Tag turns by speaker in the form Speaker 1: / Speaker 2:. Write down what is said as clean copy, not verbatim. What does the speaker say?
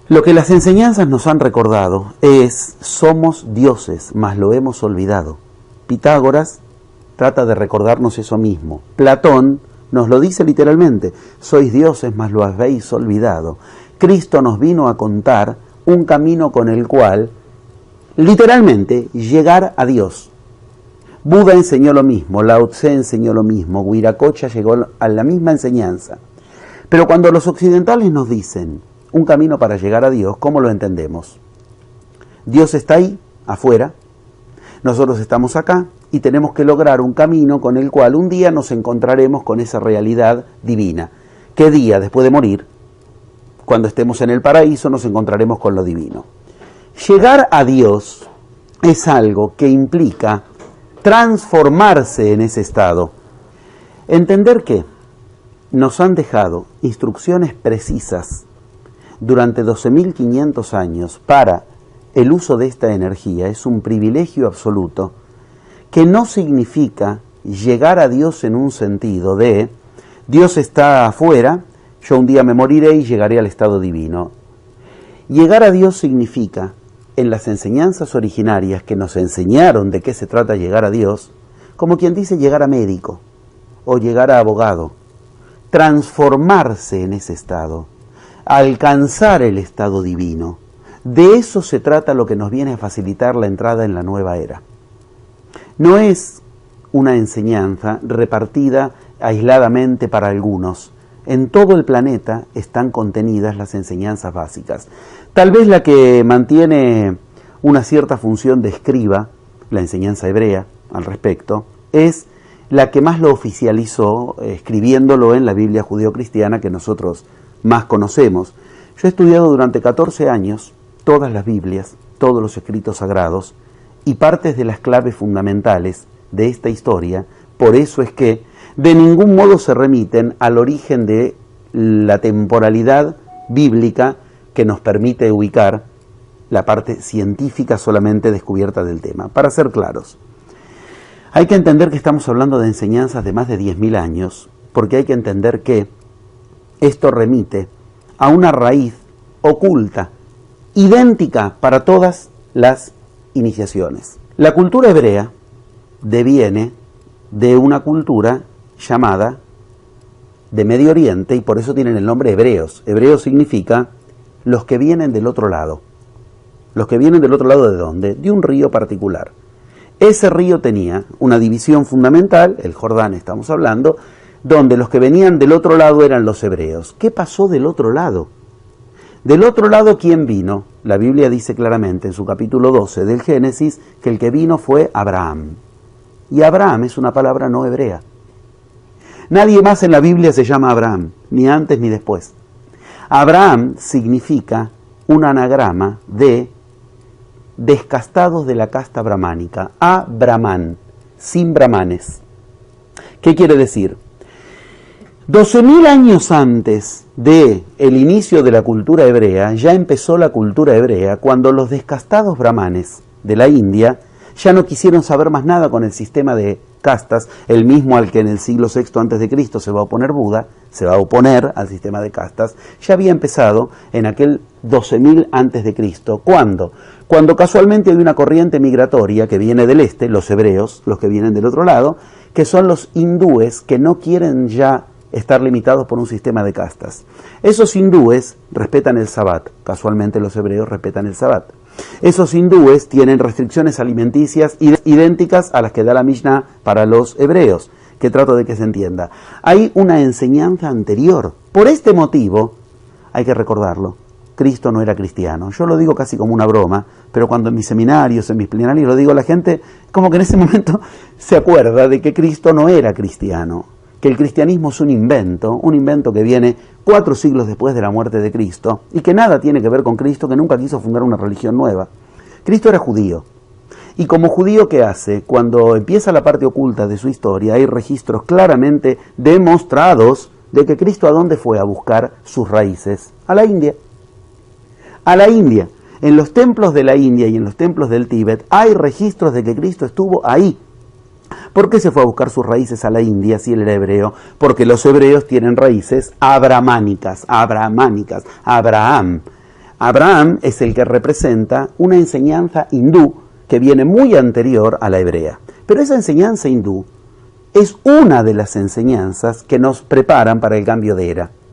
Speaker 1: Lo que las enseñanzas nos han recordado es: somos dioses, mas lo hemos olvidado. Pitágoras trata de recordarnos eso mismo. Platón nos lo dice literalmente: sois dioses, mas lo habéis olvidado. Cristo nos vino a contar un camino con el cual, literalmente, llegar a Dios. Buda enseñó lo mismo, Lao Tse enseñó lo mismo, Viracocha llegó a la misma enseñanza. Pero cuando los occidentales nos dicen un camino para llegar a Dios, ¿cómo lo entendemos? Dios está ahí, afuera, nosotros estamos acá y tenemos que lograr un camino con el cual un día nos encontraremos con esa realidad divina. ¿Qué día? Después de morir, cuando estemos en el paraíso, nos encontraremos con lo divino. Llegar a Dios es algo que implica transformarse en ese estado. Entender que nos han dejado instrucciones precisas durante 12.500 años para el uso de esta energía es un privilegio absoluto, que no significa llegar a Dios en un sentido de Dios está afuera, yo un día me moriré y llegaré al estado divino. Llegar a Dios significa, en las enseñanzas originarias que nos enseñaron de qué se trata llegar a Dios, como quien dice llegar a médico o llegar a abogado, transformarse en ese estado, alcanzar el estado divino. De eso se trata lo que nos viene a facilitar la entrada en la nueva era. No es una enseñanza repartida aisladamente para algunos. En todo el planeta están contenidas las enseñanzas básicas. Tal vez la que mantiene una cierta función de escriba, la enseñanza hebrea al respecto, es la que más lo oficializó, escribiéndolo en la Biblia judeocristiana que nosotros más conocemos. Yo he estudiado durante 14 años todas las Biblias, todos los escritos sagrados y partes de las claves fundamentales de esta historia. Por eso es que de ningún modo se remiten al origen de la temporalidad bíblica que nos permite ubicar la parte científica solamente descubierta del tema. Para ser claros, hay que entender que estamos hablando de enseñanzas de más de 10.000 años, porque hay que entender que esto remite a una raíz oculta, idéntica para todas las iniciaciones. La cultura hebrea deviene de una cultura llamada de Medio Oriente, y por eso tienen el nombre hebreos. Hebreo significa los que vienen del otro lado. ¿Los que vienen del otro lado de dónde? De un río particular. Ese río tenía una división fundamental, el Jordán estamos hablando, donde los que venían del otro lado eran los hebreos. ¿Qué pasó del otro lado? Del otro lado, ¿quién vino? La Biblia dice claramente en su capítulo 12 del Génesis que el que vino fue Abraham. Y Abraham es una palabra no hebrea. Nadie más en la Biblia se llama Abraham, ni antes ni después. Abraham significa un anagrama de descastados de la casta brahmánica. A-Brahman, sin brahmanes. ¿Qué quiere decir? 12.000 años antes del inicio de la cultura hebrea, ya empezó la cultura hebrea cuando los descastados brahmanes de la India ya no quisieron saber más nada con el sistema de castas, el mismo al que en el siglo VI a.C. se va a oponer Buda, se va a oponer al sistema de castas, ya había empezado en aquel 12.000 a.C. ¿Cuándo? Cuando casualmente hay una corriente migratoria que viene del este, los hebreos, los que vienen del otro lado, que son los hindúes que no quieren ya estar limitados por un sistema de castas. Esos hindúes respetan el Sabbat, casualmente los hebreos respetan el Sabbat. Esos hindúes tienen restricciones alimenticias idénticas a las que da la Mishnah para los hebreos, que trato de que se entienda. Hay una enseñanza anterior. Por este motivo, hay que recordarlo, Cristo no era cristiano. Yo lo digo casi como una broma, pero cuando en mis seminarios, en mis plenarios lo digo, la gente como que en ese momento se acuerda de que Cristo no era cristiano, que el cristianismo es un invento que viene 4 siglos después de la muerte de Cristo, y que nada tiene que ver con Cristo, que nunca quiso fundar una religión nueva. Cristo era judío, y como judío, ¿qué hace? Cuando empieza la parte oculta de su historia, hay registros claramente demostrados de que Cristo ¿a dónde fue a buscar sus raíces? A la India. A la India. En los templos de la India y en los templos del Tíbet hay registros de que Cristo estuvo ahí. ¿Por qué se fue a buscar sus raíces a la India si él era hebreo? Porque los hebreos tienen raíces abramánicas, Abraham. Abraham es el que representa una enseñanza hindú que viene muy anterior a la hebrea. Pero esa enseñanza hindú es una de las enseñanzas que nos preparan para el cambio de era.